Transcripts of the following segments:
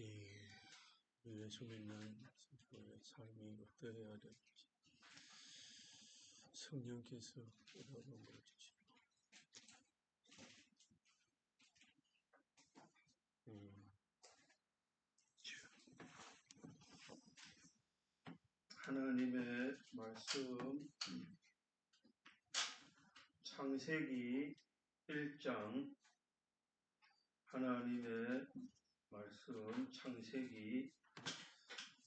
될지, 예수 믿는 우리의 삶이 어떠해야 될지 성령께서 여러분 보여주시고 하나님의 말씀 창세기 1장 하나님의 말씀 창세기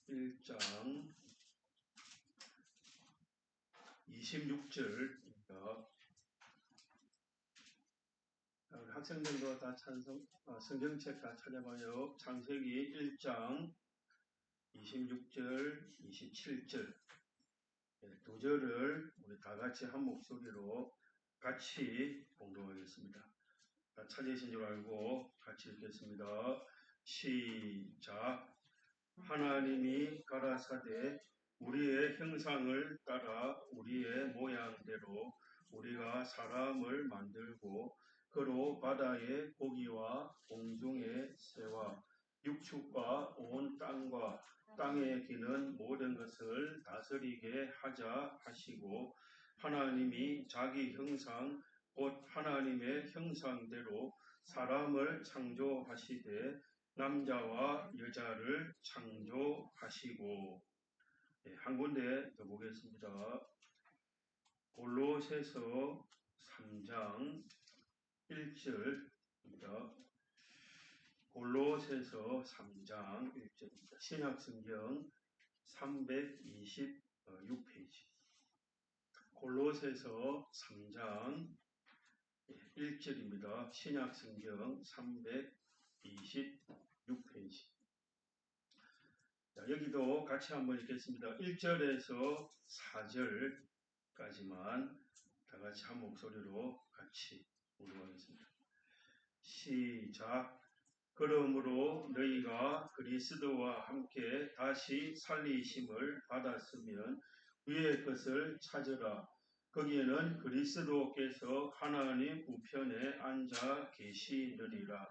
1장 26절입니다. 학생들도 다 성경책 다 찾아봐요. 창세기 1장 26절, 27절 두 절을 우리 다 같이 한 목소리로 같이 봉독하겠습니다. 다 찾으신 줄 알고 같이 읽겠습니다. 시작. 하나님이 가라사대 우리의 형상을 따라 우리의 모양대로 우리가 사람을 만들고 그로 바다의 고기와 공중의 새와 육축과 온 땅과 땅에 기는 모든 것을 다스리게 하자 하시고 하나님이 자기 형상 곧 하나님의 형상대로 사람을 창조하시되 남자와 여자를 창조하시고 한 군데 더 보겠습니다. 골로새서 3장 1절입니다. 골로새서 3장 1절입니다. 신약성경 326페이지 골로새서 3장 1절입니다. 신약성경 326페이지 여기도 같이 한번 읽겠습니다. 1절에서 4절까지만 다 같이 한 목소리로 같이 봉독하겠습니다. 시작. 그러므로 너희가 그리스도와 함께 다시 살리심을 받았으면 위의 것을 찾으라. 거기에는 그리스도께서 하나님 우편에 앉아 계시느니라.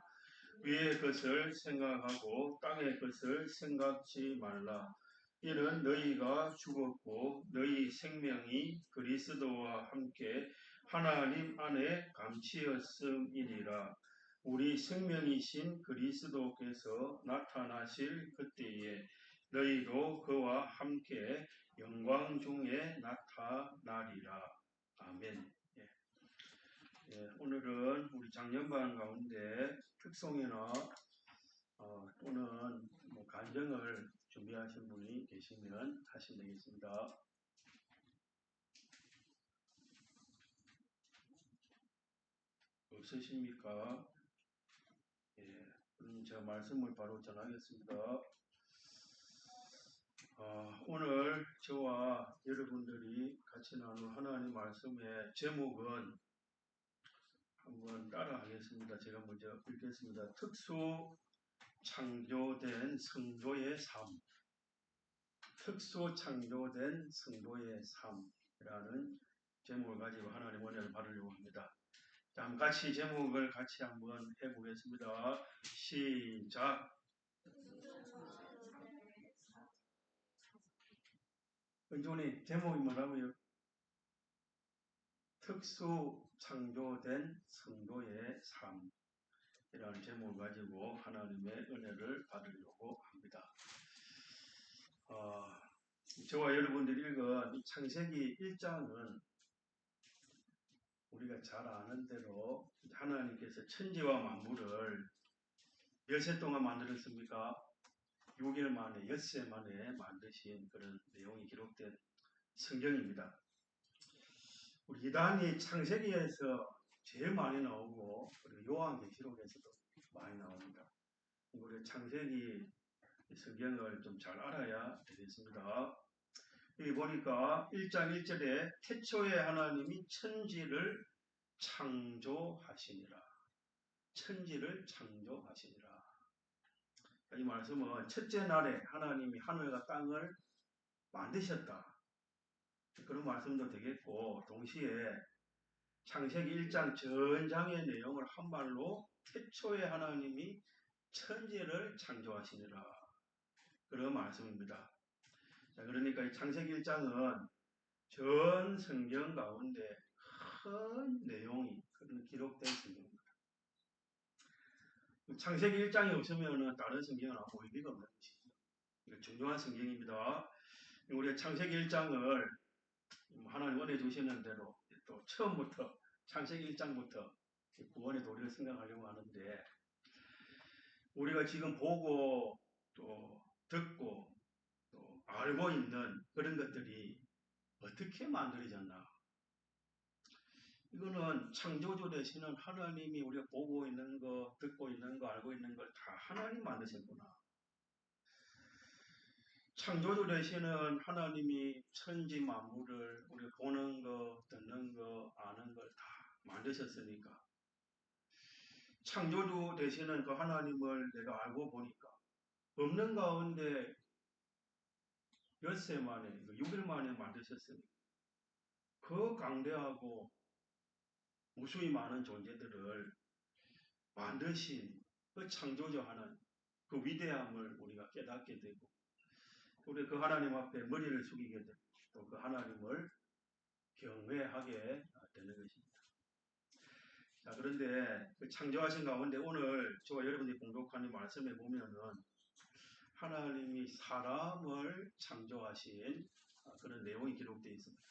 위의 것을 생각하고 땅의 것을 생각지 말라. 이는 너희가 죽었고 너희 생명이 그리스도와 함께 하나님 안에 감치였음이니라. 우리 생명이신 그리스도께서 나타나실 그때에 너희도 그와 함께 영광 중에 나타나리라. 아멘. 오늘은 우리 작년반 가운데 특송이나 또는 간증을 준비하신 분이 계시면 하시면 되겠습니다. 없으십니까? 그럼 제가 말씀을 바로 전하겠습니다. 오늘 저와 여러분들이 같이 나눌 하나님 말씀의 제목은 한번 따라 하겠습니다. 제가 먼저 읽겠습니다. 특수 창조된 성도의 삶. 특수 창조된 성도의 삶이라는 제목을 가지고 하나님 은혜를 받으려고 합니다. 자, 같이 제목을 같이 한번 해보겠습니다. 시작. 은종이 제목이 뭐라고요? 특수 창조된 성도의 삶이라는 제목을 가지고 하나님의 은혜를 받으려고 합니다. 저와 여러분들이 읽은 이 창세기 1장은 우리가 잘 아는 대로 하나님께서 천지와 만물을 몇 해 동안 만들었습니까? 6일 만에, 엿새 만에 만드신 그런 내용이 기록된 성경입니다. 우리 이단이 창세기에서 제일 많이 나오고 그리고 요한계시록에서도 많이 나옵니다. 우리 창세기 성경을 좀 잘 알아야 되겠습니다. 여기 보니까 1장 1절에 태초에 하나님이 천지를 창조하시니라. 천지를 창조하시니라. 이 말씀은 첫째 날에 하나님이 하늘과 땅을 만드셨다. 그런 말씀도 되겠고 동시에 창세기 1장 전장의 내용을 한말로 태초에 하나님이 천지를 창조하시니라. 그런 말씀입니다. 자, 그러니까 이 창세기 1장은 전 성경 가운데 큰 내용이 기록된 성경입니다. 창세기 1장이 없으면 다른 성경은 안 보일 리가 없는 것이죠. 이거 중요한 성경입니다. 우리가 창세기 1장을 하나님 은혜 주시는 대로 또 처음부터 창세기 1장부터 구원의 도리를 생각하려고 하는데, 우리가 지금 보고 또 듣고 또 알고 있는 그런 것들이 어떻게 만들어졌나? 이거는 창조주 되시는 하나님이 우리가 보고 있는 거, 듣고 있는 거, 알고 있는 걸 다 하나님 만드셨구나. 창조주 되시는 하나님이 천지 만물을 우리가 보는 거, 듣는 거, 아는 걸 다 만드셨으니까, 창조주 되시는 그 하나님을 내가 알고 보니까 없는 가운데 엿새 만에, 6일 만에 만드셨으니까 그 강대하고 무수히 많은 존재들을 만드신 그 창조주 하나님, 그 위대함을 우리가 깨닫게 되고, 우리 그 하나님 앞에 머리를 숙이게 되고, 또 그 하나님을 경외하게 되는 것입니다. 자, 그런데 그 창조하신 가운데 오늘 저와 여러분들이 공독하는 말씀에 보면은 하나님이 사람을 창조하신 그런 내용이 기록되어 있습니다.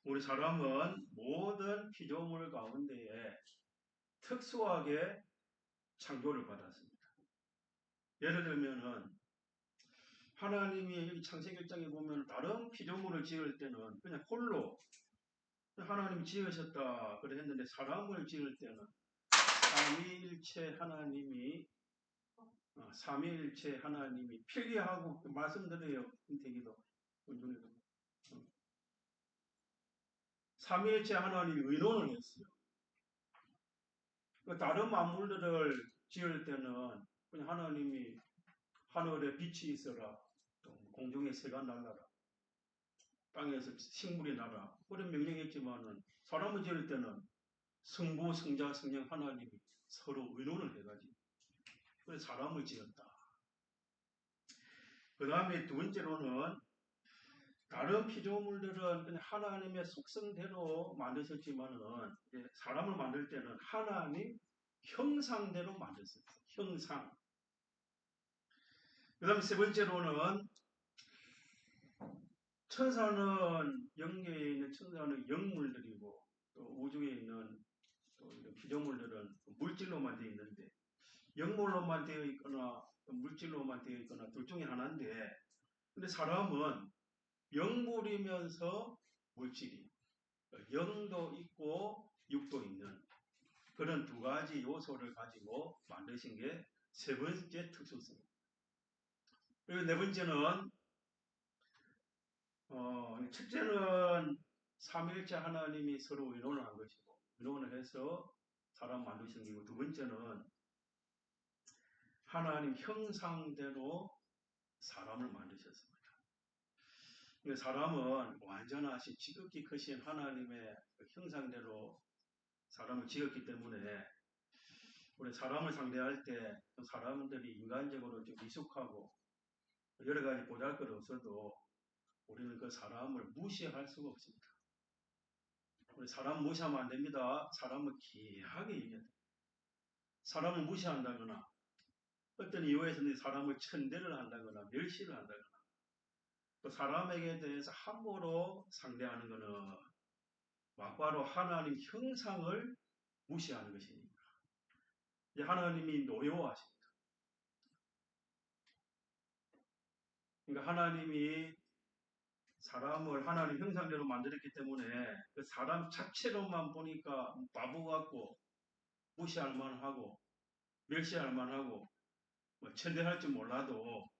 우리 사람은 모든 피조물 가운데에 특수하게 창조를 받았습니다. 예를 들면은 하나님이 창세기 1장에 보면 다른 피조물을 지을 때는 그냥 홀로 하나님이 지으셨다 그래 했는데, 사람을 지을 때는 삼위일체 하나님이 필기하고 말씀드려요. 김태기도 은준이도 삼위일체 하나님이 의논을 했어요. 다른 만물들을 지을 때는 그냥 하나님이 하늘에 빛이 있어라, 또 공중에 새가 날라라, 땅에서 식물이 나라, 그런 명령했지만은 사람을 지을 때는 성부, 성자, 성령 하나님이 서로 의논을 해가지고 그래서 사람을 지었다. 그 다음에 두 번째로는 다른 피조물들은 그냥 하나님의 속성대로 만드셨지만은 사람을 만들 때는 하나님 형상대로 만들었어요. 형상. 그 다음에 세 번째로는 천사는 영계에 있는 천사는 영물들이고, 또 우주에 있는 또 이런 피조물들은 물질로만 되어 있는데, 영물로만 되어 있거나 물질로만 되어 있거나 둘 중에 하나인데, 근데 사람은 영물이면서 물질이, 영도 있고 육도 있는 그런 두 가지 요소를 가지고 만드신 게 세 번째 특수성입니다. 그리고 네 번째는 첫째는 삼위일체 하나님이 서로 의논을 한 것이고, 의논을 해서 사람 만드신 거고, 두 번째는 하나님 형상대로 사람을 만드셨습니다. 사람은 완전하신 지극히 크신 하나님의 형상대로 사람을 지었기 때문에 우리 사람을 상대할 때 사람들이 인간적으로 좀 미숙하고 여러 가지 보잘것없어도 우리는 그 사람을 무시할 수가 없습니다. 우리 사람 무시하면 안 됩니다. 사람을 귀하게 얘기해야 됩니다. 사람을 무시한다거나 어떤 이유에서는 사람을 천대를 한다거나 멸시를 한다거나 또 사람에게 대해서 함부로 상대하는 것은 막바로 하나님 형상을 무시하는 것입니다. 하나님이 노여워하십니다. 그러니까 하나님이 사람을 하나님 형상대로 만들었기 때문에 그 사람 자체로만 보니까 바보 같고 무시할 만하고 멸시할 만하고 천대할 줄 몰라도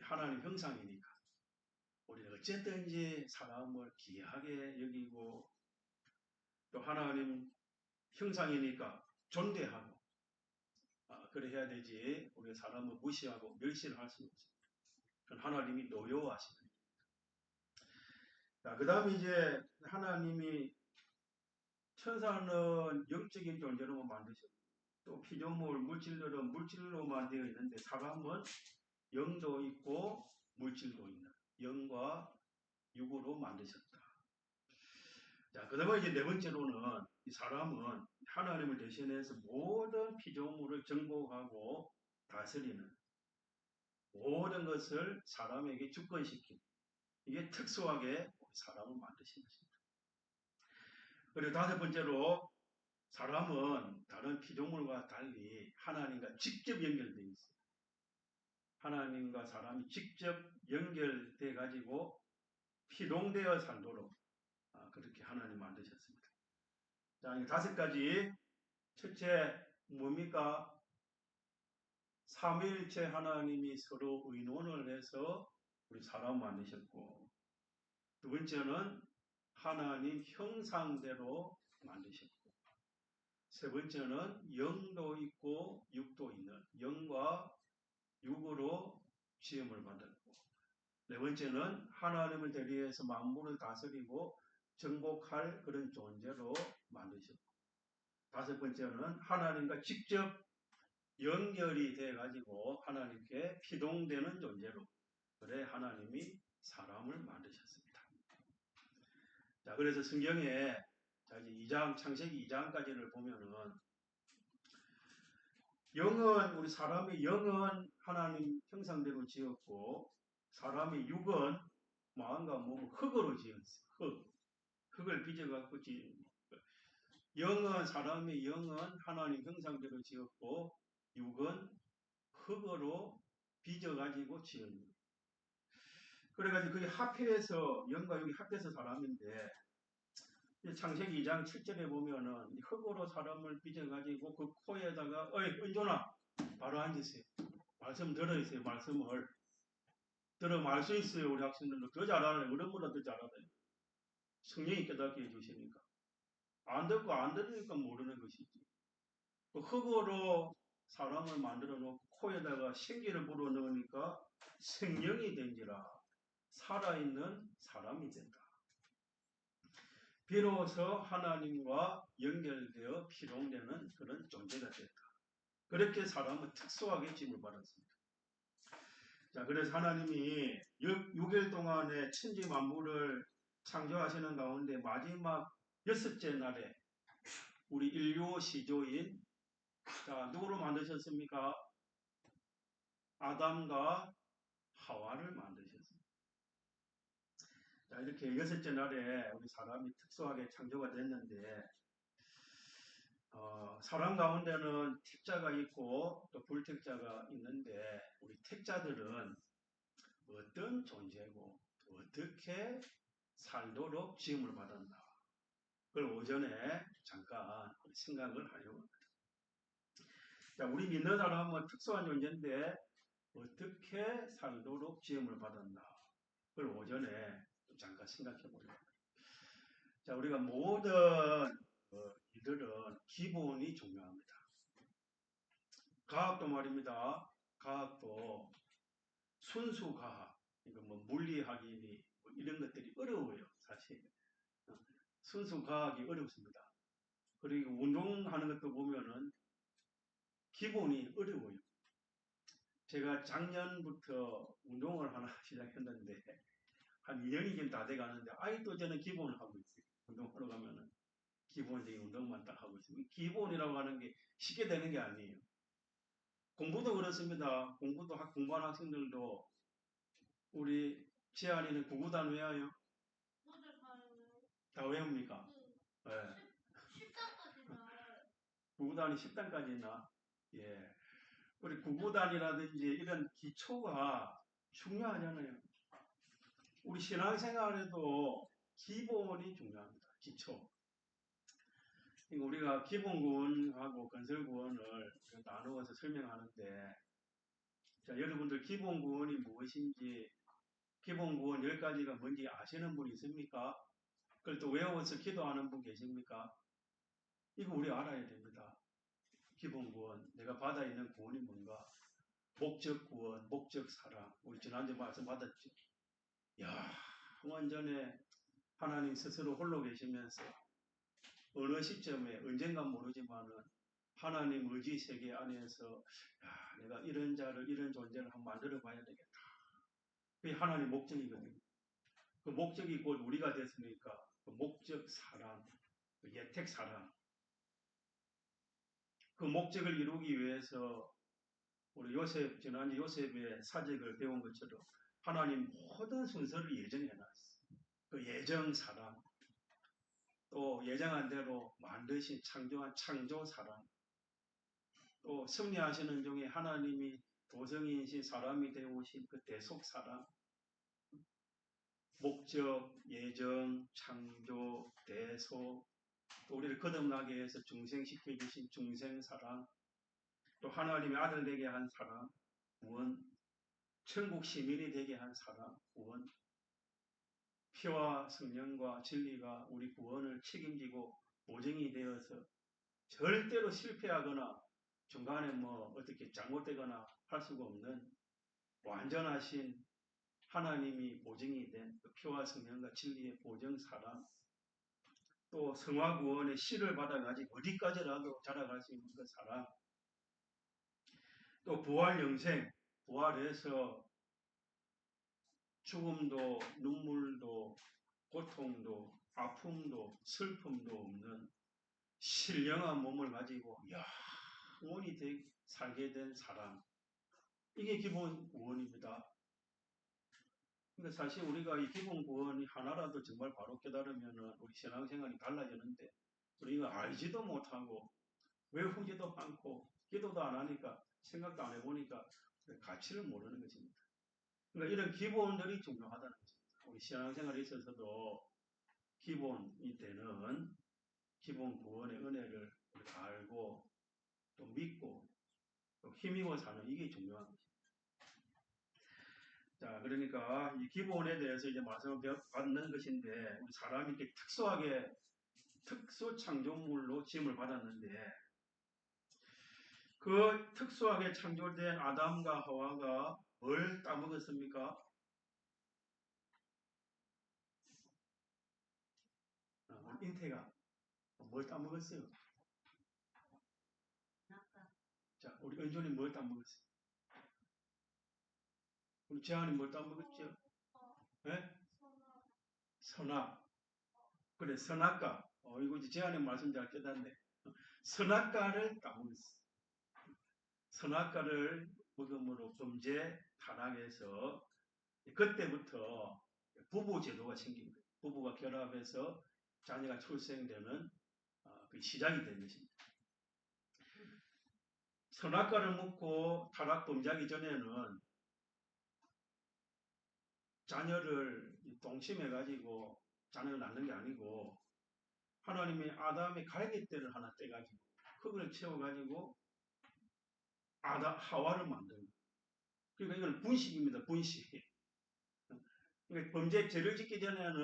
하나님 형상이니까 우리는 어쨌든지 사람을 귀하게 여기고 또 하나님 형상이니까 존대하고 그래 해야 되지, 우리 사람을 무시하고 멸시를 할 수는 없습니다. 그건 하나님이 노여워하시는. 그 다음에 이제 하나님이 천사는 영적인 존재로만 만드셨고 또 피조물, 물질들은 물질로만 되어 있는데 사람은 영도 있고 물질도 있는 영과 육으로 만드셨다. 자, 그 다음에 이제 네 번째로는 이 사람은 하나님을 대신해서 모든 피조물을 정복하고 다스리는 모든 것을 사람에게 주권시키는 이게 특수하게 사람을 만드신 것입니다. 그리고 다섯 번째로 사람은 다른 피조물과 달리 하나님과 직접 연결되어 있어요. 하나님과 사람이 직접 연결돼 가지고 피동되어 살도록 그렇게 하나님 만드셨습니다. 자, 이 다섯 가지. 첫째 뭡니까? 삼위일체 하나님이 서로 의논을 해서 우리 사람 만드셨고, 두 번째는 하나님 형상대로 만드셨고, 세 번째는 영도 있고 육도 있는 영과 육으로 지음을 받았고, 네 번째는 하나님을 대리해서 만물을 다스리고 정복할 그런 존재로 만드셨고, 다섯 번째는 하나님과 직접 연결이 돼가지고 하나님께 피동되는 존재로 그래 하나님이 사람을 만드셨습니다. 자, 그래서 성경에 이제 창세기 2장까지를 보면은 영은 우리 사람의 영은 하나님 형상대로 지었고 사람의 육은 마음과 몸을 흙으로 지었어요. 흙을 빚어갖고 지은 영은 사람의 영은 하나님 형상대로 지었고 육은 흙으로 빚어가지고 지은 거예요. 그래가지고 그게 합해서 영과 육이 합해서 사람인데 창세기 2장 7절에 보면은 흙으로 사람을 빚어가지고 그 코에다가 어이 은존아 바로 앉으세요. 말씀 들어있어요. 말씀을 들어 말 수 있어요. 우리 학생들도 더 잘하네요. 어른보다 더 잘하네요. 성령이 깨닫게 해주시니까 안 듣고 안 들으니까 모르는 것이지. 그 흙으로 사람을 만들어 놓고 코에다가 생기를 불어 넣으니까 생명이 된지라 살아있는 사람이 된다. 비로소 하나님과 연결되어 피동되는 그런 존재가 됐다. 그렇게 사람은 특수하게 짐을 받았습니다. 자, 그래서 하나님이 6일 동안에 천지 만물을 창조하시는 가운데 마지막 6째 날에 우리 인류 시조인 자, 누구로 만드셨습니까? 아담과 하와를 만드셨습니다. 자, 이렇게 6째 날에 우리 사람이 특수하게 창조가 됐는데 사람 가운데는 택자가 있고 또 불택자가 있는데 우리 택자들은 어떤 존재고 어떻게 살도록 지음을 받았나 그걸 오전에 잠깐 생각을 하려고 합니다. 자, 우리 믿는 사람은 특수한 존재인데 어떻게 살도록 지음을 받았나 그걸 오전에 잠깐 생각해 보려고 합니다. 자, 우리가 모든 이들은 기본이 중요합니다. 과학도 말입니다. 과학도 순수 과학, 뭐 물리학이니 뭐 이런 것들이 어려워요. 사실 순수 과학이 어렵습니다. 그리고 운동하는 것도 보면은 기본이 어려워요. 제가 작년부터 운동을 하나 시작했는데 한 2년이 지금 다 돼가는데 아직도 저는 기본을 하고 있어요. 운동하러 가면은 기본적인 운동만 딱 하고 있어요. 기본이라고 하는 게 쉽게 되는 게 아니에요. 공부도 그렇습니다. 공부하는 학생들도 우리 지안이는 구구단 외워요? 다 외웁니까? 네. 10단까지나. 구구단이 10단까지나. 예. 우리 구구단이라든지 이런 기초가 중요하잖아요. 우리 신앙생활에도 기본이 중요합니다. 기초. 우리가 기본구원하고 건설구원을 나누어서 설명하는데 자, 여러분들 기본구원이 무엇인지 기본구원 10가지가 뭔지 아시는 분 있습니까? 그걸 또 외워서 기도하는 분 계십니까? 이거 우리 알아야 됩니다. 기본구원, 내가 받아 있는 구원이 뭔가? 목적구원, 목적사랑. 우리 지난주에 말씀 받았죠? 야, 완전에 하나님 스스로 홀로 계시면서 어느 시점에 언젠가 모르지만은 하나님 의지 세계 안에서 내가 이런 자를 이런 존재를 한번 만들어 봐야 되겠다. 그게 하나님 목적이거든요. 그 목적이 곧 우리가 됐으니까 그 목적 사랑, 그 예택 사랑. 그 목적을 이루기 위해서 우리 요셉, 지난주 요셉의 사직을 배운 것처럼 하나님 모든 순서를 예정해놨어요. 그 예정 사랑, 또 예정한 대로 만드신 창조한 창조 사랑, 또 승리하시는 중에 하나님이 도성이신 사람이 되어오신 그 대속 사랑, 목적, 예정, 창조, 대속, 또 우리를 거듭나게 해서 중생시켜 주신 중생사랑, 또 하나님의 아들 되게 한 사랑, 구원, 천국 시민이 되게 한 사랑, 구원, 피와 성령과 진리가 우리 구원을 책임지고 보증이 되어서 절대로 실패하거나 중간에 어떻게 잘못되거나 할 수가 없는 완전하신 하나님이 보증이 된 그 피와 성령과 진리의 보증 사랑, 또 성화구원의 씨를 받아가지고 어디까지라도 자라갈 수 있는 그 사랑, 또 부활 영생, 부활해서 죽음도 눈물도 고통도 아픔도 슬픔도 없는 신령한 몸을 가지고 영원히 살게 된 사랑, 이게 기본 구원입니다. 그러니까 사실 우리가 이 기본 구원이 하나라도 정말 바로 깨달으면 우리 신앙생활이 달라지는데 우리가 알지도 못하고 외우지도 않고 기도도 안 하니까 생각도 안 해보니까 가치를 모르는 것입니다. 그러니까 이런 기본들이 중요하다는 것입니다. 우리 신앙생활에 있어서도 기본이 되는 기본 구원의 은혜를 우리가 알고 또 믿고 또 힘입어 사는 이게 중요한 것입니다. 자, 그러니까 이 기본에 대해서 이제 말씀을 받는 것인데 우리 사람이 이렇게 특수하게 특수 창조물로 지음을 받았는데 그 특수하게 창조된 아담과 하와가 뭘 따먹었습니까? 인태가 뭘 따먹었어요? 자, 우리 은준이 뭘 따먹었어요? 우리 재한이 뭘 따먹었죠? 네? 선악. 그래, 선악과. 이거 이제 재한이 말씀 잘 깨닫네. 선악과를 따먹었어. 선악과를 먹음으로 범죄 타락해서 그때부터 부부 제도가 생긴 거예요. 부부가 결합해서 자녀가 출생되는 그 시작이 된 것입니다. 선악과를 먹고 타락 범죄하기 전에는 자녀를 동침해가지고 자녀를 낳는 게 아니고 하나님이 아담의 갈기뼈를 하나 떼가지고 흙을 채워가지고 하와를 만든 거예요. 그러니까 이건 분식입니다. 분식. 그러니까 범죄 죄를 짓기 전에는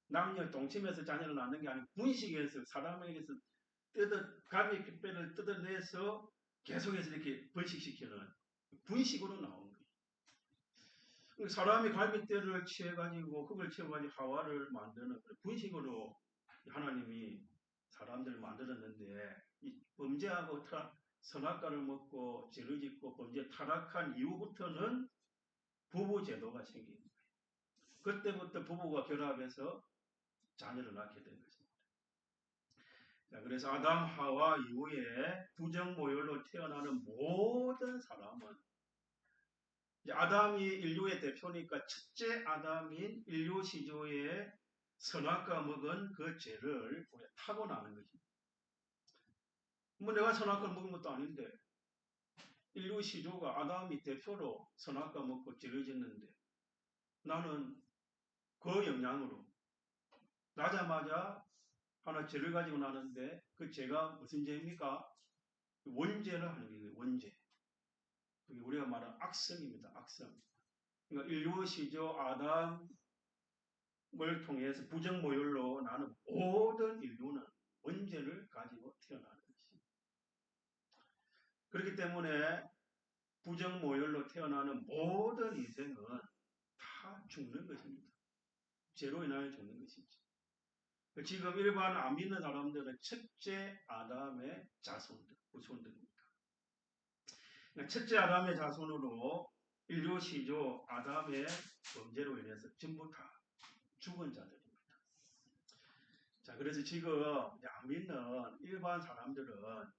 남녀 동침해서 자녀를 낳는 게 아니고 분식에서 사람에게서 갈비뼈를 뜯어내서 계속해서 이렇게 번식시키는 분식으로 나온 거예요. 사람이 갈비뼈를 취해가지고 흙을 채워가지고 하와를 만드는 분식으로 하나님이 사람들을 만들었는데 이 범죄하고 선악과를 먹고 죄를 짓고 범죄 타락한 이후부터는 부부 제도가 생긴 거예요. 그때부터 부부가 결합해서 자녀를 낳게 된 것입니다. 자, 그래서 아담 하와 이후에 부정모혈로 태어나는 모든 사람은 이제 아담이 인류의 대표니까 첫째 아담인 인류 시조의 선악과 먹은 그 죄를 우리가 타고나는 것입니다. 내가 선악과를 먹은 것도 아닌데 인류 시조가 아담이 대표로 선악과 먹고 죄를 짓는데 나는 그 영향으로 나자마자 하나 죄를 가지고 나는데 그 죄가 무슨 죄입니까? 원죄를 하는 거예요. 원죄. 그게 우리가 말하는 악성입니다. 악성. 그러니까 인류 시조 아담을 통해서 부정모혈로 나는 모든 인류는 원죄를 가지고 태어나는 것입니다. 그렇기 때문에 부정모혈로 태어나는 모든 인생은 다 죽는 것입니다. 죄로 인하여 죽는 것이죠. 지금 일반 안 믿는 사람들은 첫째 아담의 자손들, 후손들입니다. 첫째 아담의 자손으로 인류 시조 아담의 범죄로 인해서 전부 다 죽은 자들입니다. 자, 그래서 지금 안 믿는 일반 사람들은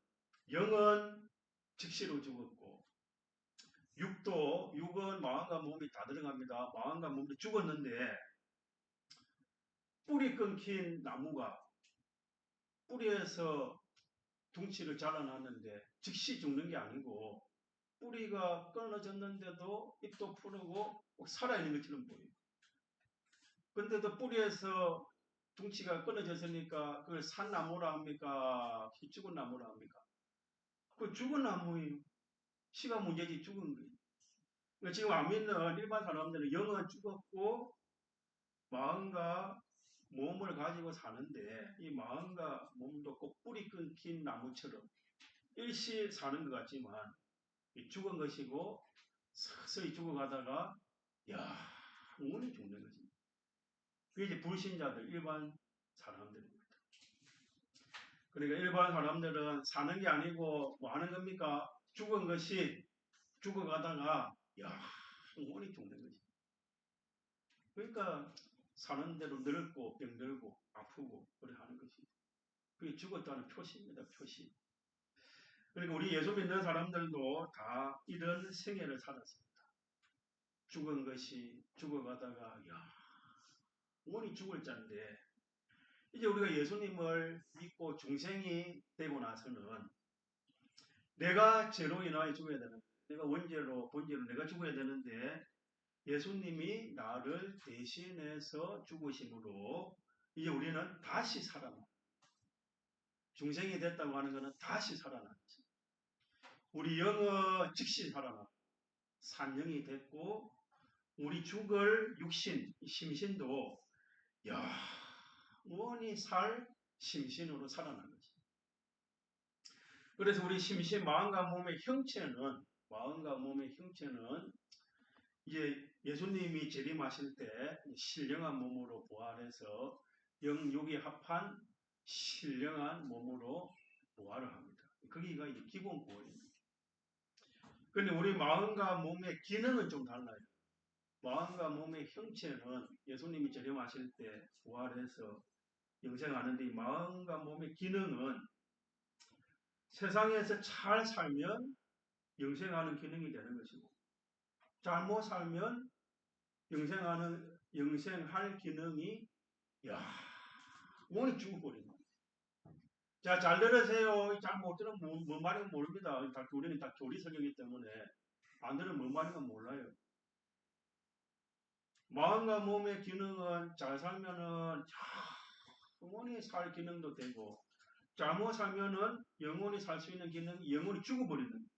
영은 즉시로 죽었고 육은 마음과 몸이 다 들어갑니다. 마음과 몸이 죽었는데 뿌리 끊긴 나무가 뿌리에서 둥치를 자라났는데 즉시 죽는 게 아니고 뿌리가 끊어졌는데도 잎도 푸르고 살아있는 것처럼 보여요. 근데도 뿌리에서 둥치가 끊어졌으니까 그걸 산 나무라 합니까? 죽은 나무라 합니까? 그 죽은 나무예요. 시가 문제지 죽은 거예요. 그러니까 지금 안 믿는 일반 사람들은 영은 죽었고 마음과 몸을 가지고 사는데 이 마음과 몸도 꼭 뿌리 끊긴 나무처럼 일시 사는 것 같지만 죽은 것이고 서서히 죽어가다가 영원히 죽는 것입니다. 그게 이제 불신자들, 일반 사람들입니다. 그러니까 일반 사람들은 사는 게 아니고 뭐 하는 겁니까? 죽은 것이 죽어가다가 영원히 죽는 것입니다. 그러니까 사는 대로 늙고 병들고 아프고 그래 하는 것입니다. 그게 죽었다는 표시입니다. 표시. 그러니까 우리 예수 믿는 사람들도 다 이런 생애를 살았습니다. 죽은 것이 죽어가다가 영원히 죽을 자인데 이제 우리가 예수님을 믿고 중생이 되고 나서는 내가 죄로 인하여 죽어야 되는, 내가 원죄로 본죄로 내가 죽어야 되는데 예수님이 나를 대신해서 죽으심으로 이제 우리는 다시 살아나. 중생이 됐다고 하는 것은 다시 살아났지. 우리 영은 즉시 살아나. 산영이 됐고 우리 죽을 육신, 심신도 영원히 살 심신으로 살아난 거지. 그래서 우리 심신, 마음과 몸의 형체는 이제 예수님이 재림하실 때 신령한 몸으로 부활해서 영육이 합한 신령한 몸으로 부활을 합니다. 거기가 이제 기본 구원입니다. 그런데 우리 마음과 몸의 기능은 좀 달라요. 마음과 몸의 형체는 예수님이 재림하실 때 부활해서 영생하는데 마음과 몸의 기능은 세상에서 잘 살면 영생하는 기능이 되는 것이고 잘못 살면 영생할 기능이 영원히 죽어버립니다. 자, 잘 들으세요. 잘 못 들으면 뭔 말인지 모릅니다. 우리는 다 교리석이기 때문에 안 들으면 뭔 말인지 몰라요. 마음과 몸의 기능은 잘 살면은 영원히 살 기능도 되고 잘못 살면은 영원히 살 수 있는 기능이 영원히 죽어버리는.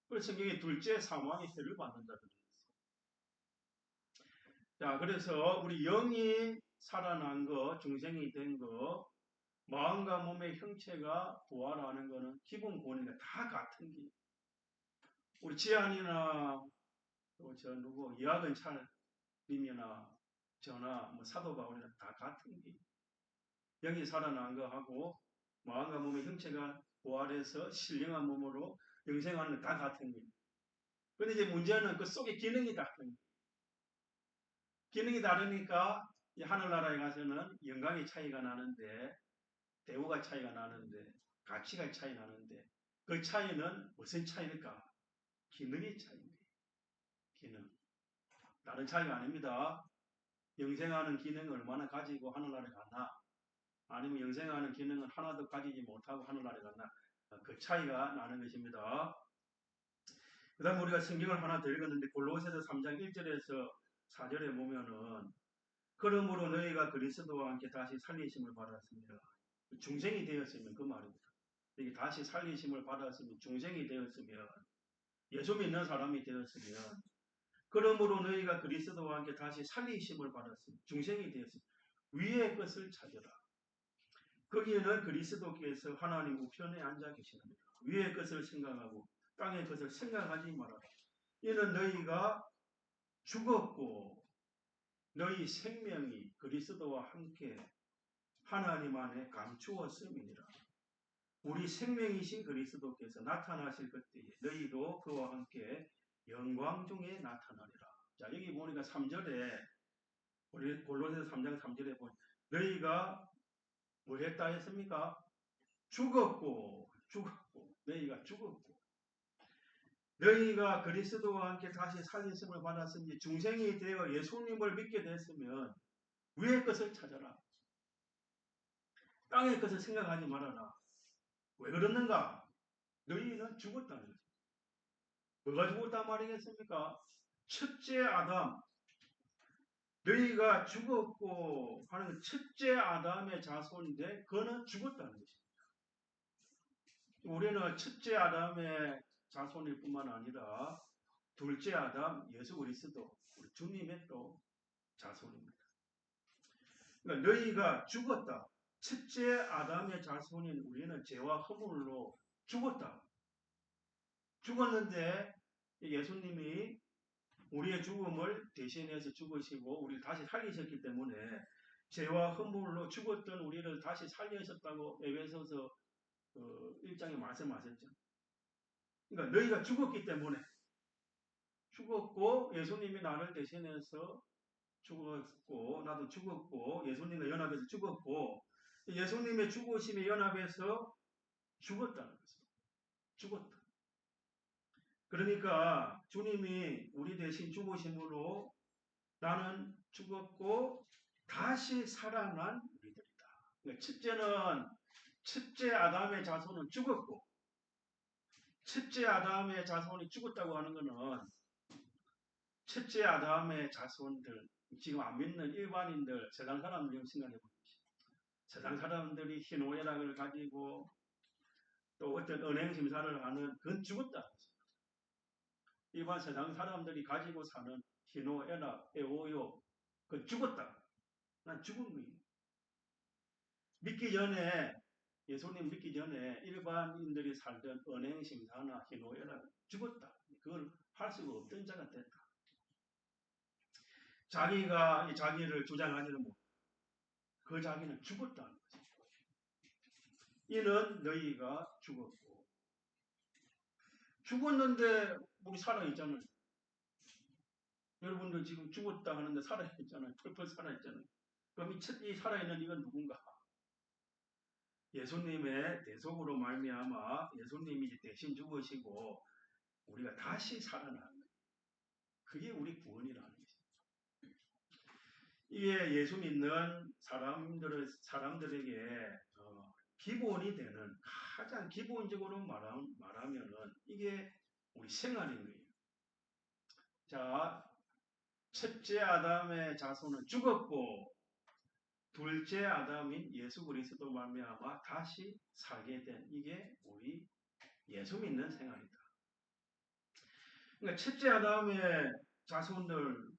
그래서 성경에 둘째 사망의 해를 받는다고 되어 있어요. 자, 그래서 우리 영이 살아난 거, 중생이 된 거, 마음과 몸의 형체가 부활하는 거는 기본 권위가 다 같은 게. 우리 지안이나 이학은찰님이나 저나 사도 바울이나 다 같은 게. 영이 살아난 거하고 마음과 몸의 형체가 부활해서 신령한 몸으로 영생하는 건 다 같은 거예요. 그런데 이제 문제는 그 속에 기능이 다른 거예요. 기능이 다르니까 하늘나라에 가서는 영광의 차이가 나는데 대우가 차이가 나는데 가치가 차이 나는데 그 차이는 무슨 차이일까? 기능의 차이입니다. 기능. 다른 차이가 아닙니다. 영생하는 기능을 얼마나 가지고 하늘나라에 갔나? 아니면 영생하는 기능은 하나도 가지지 못하고 하늘나라에 갔나? 그 차이가 나는 것입니다. 그 다음에 우리가 성경을 하나 더 읽었는데 골로새서 3장 1절에서 4절에 보면은 그러므로 너희가 그리스도와 함께 다시 살리심을 받았습니다. 중생이 되었으면 그 말입니다. 이게 다시 살리심을 받았으면 중생이 되었으면 예수 믿는 사람이 되었으면 그러므로 너희가 그리스도와 함께 다시 살리심을 받았으면 중생이 되었으면 위의 것을 찾으라. 거기에는 그리스도께서 하나님 우편에 앉아 계시느니라. 위의 것을 생각하고 땅의 것을 생각하지 말아라. 이는 너희가 죽었고 너희 생명이 그리스도와 함께 하나님 안에 감추었음이니라. 우리 생명이신 그리스도께서 나타나실 그때에 너희도 그와 함께 영광 중에 나타나리라. 자, 여기 보니까 3절에 우리 골로새서 3장 3절에 보니 너희가 뭐 했다 했습니까? 죽었고 너희가 죽었고 너희가 그리스도와 함께 다시 살리심을 받았으니 중생이 되어 예수님을 믿게 됐으면 위의 것을 찾아라. 땅의 것을 생각하지 말아라. 왜 그러는가? 너희는 죽었다는 거죠. 뭐가 죽었단 말이겠습니까? 첫째 아담, 너희가 죽었고 하는 첫째 아담의 자손인데 그는 죽었다는 것입니다. 우리는 첫째 아담의 자손일 뿐만 아니라 둘째 아담 예수 그리스도 우리 주님의 또 자손입니다. 그러니까 너희가 죽었다. 첫째 아담의 자손인 우리는 죄와 허물로 죽었다. 죽었는데 예수님이 우리의 죽음을 대신해서 죽으시고 우리를 다시 살리셨기 때문에 죄와 허물로 죽었던 우리를 다시 살리셨다고 에베소서 1장에 말씀하셨죠. 그러니까 너희가 죽었기 때문에 죽었고 예수님이 나를 대신해서 죽었고 나도 죽었고 예수님과 연합해서 죽었고 예수님의 죽으심에 연합해서 죽었다는 것입니다. 죽었다. 그러니까 주님이 우리 대신 죽으심으로 나는 죽었고 다시 살아난 우리들이다. 그러니까 첫째는 첫째 아담의 자손은 죽었고 첫째 아담의 자손이 죽었다고 하는 것은 첫째 아담의 자손들 지금 안 믿는 일반인들 세상 사람들 좀 생각해 보십시오. 세상 사람들이 희노애락을 가지고 또 어떤 은행 심사를 하는 그건 죽었다. 일반 세상 사람들이 가지고 사는 희노애락, 애오요 그건 죽었다. 난 죽은 거예요. 믿기 전에 예수님 믿기 전에 일반인들이 살던 은행 심사나 희노애락 죽었다. 그걸 할 수가 없던 자가 됐다. 자기가 자기를 주장하지는 못해. 그 자기는 죽었다는 거죠. 이는 너희가 죽었고 죽었는데 우리 살아있잖아요. 여러분들 지금 죽었다 하는데 살아있잖아요. 펄펄 살아있잖아요. 그럼 이 살아있는 이건 누군가? 예수님의 대속으로 말미암아 예수님이 대신 죽으시고 우리가 다시 살아나는 거예요. 그게 우리 구원이라는 것입니다. 이게 예수 믿는 사람들에게 기본이 되는 가장 기본적으로 말하면은 이게 우리 생활인 거예요. 자, 첫째 아담의 자손은 죽었고 둘째 아담인 예수 그리스도 말미암아 다시 살게 된 이게 우리 예수 믿는 생활이다. 그러니까 첫째 아담의 자손들은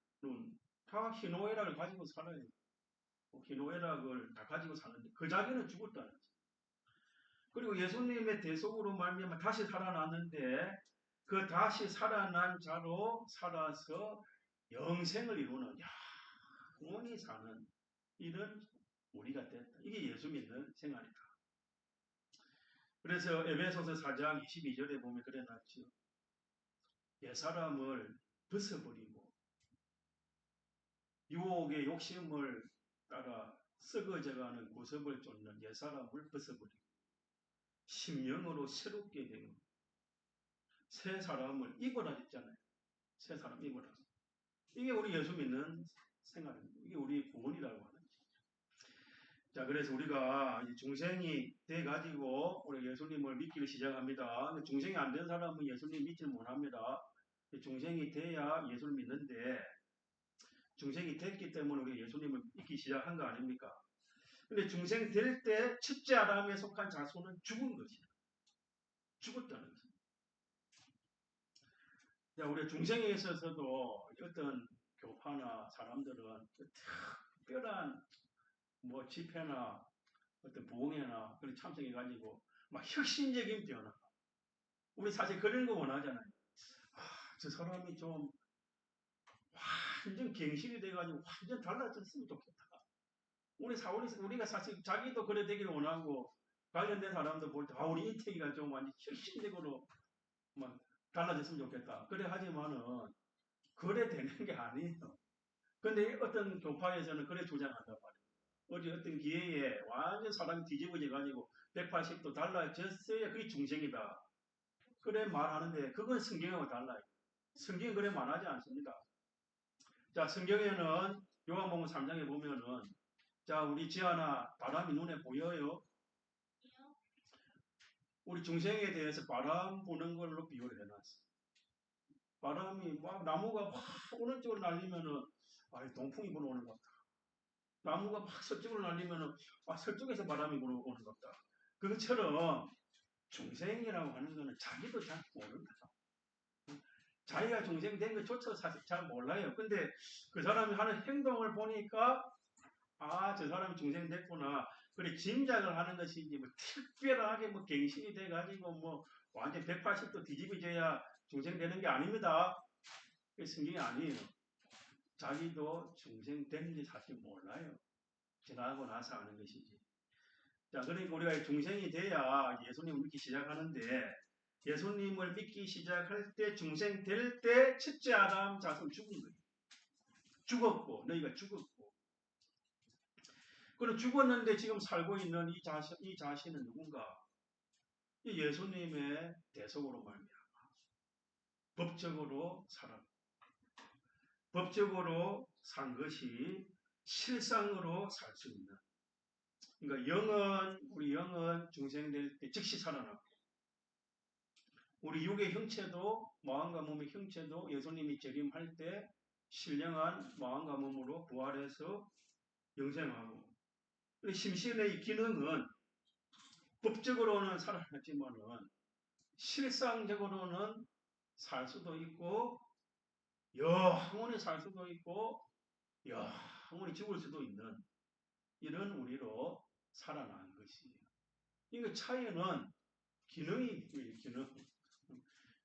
다 희노애락을 가지고 살아요. 희노애락을 다 가지고 사는데 그 자기는 죽었다는 거죠. 그리고 예수님의 대속으로 말미암아 다시 살아났는데 그 다시 살아난 자로 살아서 영생을 이루는 영원히 사는 이런 우리가 됐다. 이게 예수 믿는 생활이다. 그래서 에베소서 4장 22절에 보면 그래놨죠. 옛사람을 벗어버리고 유혹의 욕심을 따라 썩어져가는 구습을 쫓는 옛사람을 벗어버리고 심령으로 새롭게 되는 새 사람을 입어라 했잖아요. 새 사람 입어라. 이게 우리 예수 믿는 생활입니다. 이게 우리 구원이라고 하는 거죠. 자, 그래서 우리가 이제 중생이 돼가지고 우리 예수님을 믿기를 시작합니다. 근데 중생이 안 된 사람은 예수님 믿지 못합니다. 중생이 돼야 예수를 믿는데 중생이 됐기 때문에 우리 예수님을 믿기 시작한 거 아닙니까? 근데 중생 될 때 첫째 아담에 속한 자손은 죽은 것이야. 죽었다는 거죠. 자, 우리 중생에 있어서도 어떤 교파나 사람들은 특별한 뭐 집회나 어떤 부흥회나 그런 참석해가지고 막 혁신적인 변화. 우리 사실 그런 거 원하잖아요. 저 사람이 좀 완전 갱신이 돼가지고 완전 달라졌으면 좋겠다. 우리가 사실 자기도 그래 되기를 원하고 관련된 사람도 볼 때 우리 이태기가 좀 완전 혁신적으로 막 달라졌으면 좋겠다. 그래 하지만은 그래 되는 게 아니에요. 근데 어떤 교파에서는 그래 주장한단 말이에요. 어떤 기회에 완전 사람이 뒤집어져 가지고 180도 달라졌어야 그게 중생이다. 그래 말하는데 그건 성경하고 달라요. 성경이 그래 말하지 않습니다. 자, 성경에는 요한복음 3장에 보면은 자, 우리 지아나 바람이 눈에 보여요? 우리 중생에 대해서 바람 부는 걸로 비유를 해놨어요. 바람이 막 나무가 막 오른쪽으로 날리면은 동풍이 불어오는 것 같다. 나무가 막 서쪽으로 날리면은 서쪽에서 바람이 불어오는 것 같다. 그것처럼 중생이라고 하는 거는 자기도 잘 모른다. 자기가 중생 된 것조차 사실 잘 몰라요. 근데 그 사람이 하는 행동을 보니까 저 사람이 중생 됐구나. 그래 짐작을 하는 것이지 뭐 특별하게 뭐 갱신이 돼가지고 뭐 완전 180도 뒤집어져야 중생 되는 게 아닙니다. 그게 성경이 아니에요. 자기도 중생 됐는지 사실 몰라요. 지나고 나서 아는 것이지. 자, 그러니까 우리가 중생이 돼야 예수님을 믿기 시작하는데 예수님을 믿기 시작할 때 중생 될 때 첫째 아담 자손 죽은 거예요. 죽었고 너희가 죽었고 그럼 죽었는데 지금 살고 있는 이 자신은 누군가? 이 예수님의 대속으로 말미암아 법적으로 살았고 법적으로 산 것이 실상으로 살 수 있는. 그러니까 우리 영은 중생될 때 즉시 살아나고 우리 육의 형체도 마음과 몸의 형체도 예수님이 재림할 때 신령한 마음과 몸으로 부활해서 영생하고 심신의 기능은 법적으로는 살아났지만은 실상적으로는 살 수도 있고 영원히 살 수도 있고 영원히 죽을 수도 있는 이런 우리로 살아난 것이에요. 그러니까 차이는 기능이 기능.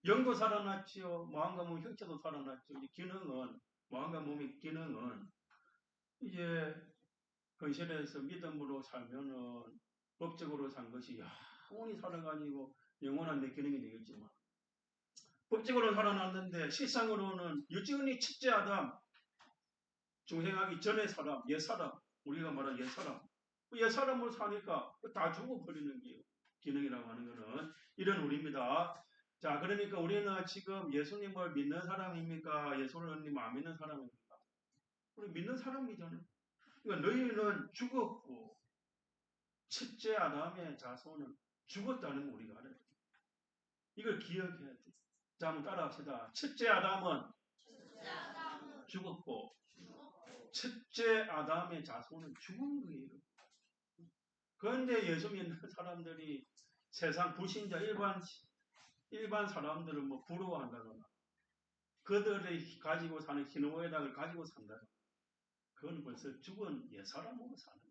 영도 살아났지요. 마음과 몸의 형체도 살아났죠. 기능은 마음과 몸의 기능은 이제 현실에서 믿음으로 살면은 법적으로 산 것이 영원히 살아가지고 영원한 내 기능이 되겠지만 법적으로 살아났는데 실상으로는 여전히 첫째 아담 중생하기 전의 사람, 옛사람, 우리가 말하는 옛사람 옛사람으로 사니까 다 죽어버리는 게 기능이라고 하는 것은 이런 우리입니다. 자, 그러니까 우리는 지금 예수님을 믿는 사람입니까? 예수님 안 믿는 사람입니까? 우리 믿는 사람이잖아요. 그러니까 너희는 죽었고 첫째 아담의 자손은 죽었다는 거 우리가 알아야 돼요. 이걸 기억해야 돼요. 자, 한번 따라합시다. 첫째 아담은 죽었고 첫째 아담의 자손은 죽은 거예요. 그런데 예수 믿는 사람들이 세상 불신자 일반 사람들을 뭐 부러워한다거나 그들이 가지고 사는 희노애락을 가지고 산다거나 그건 벌써 죽은 옛사람으로 사는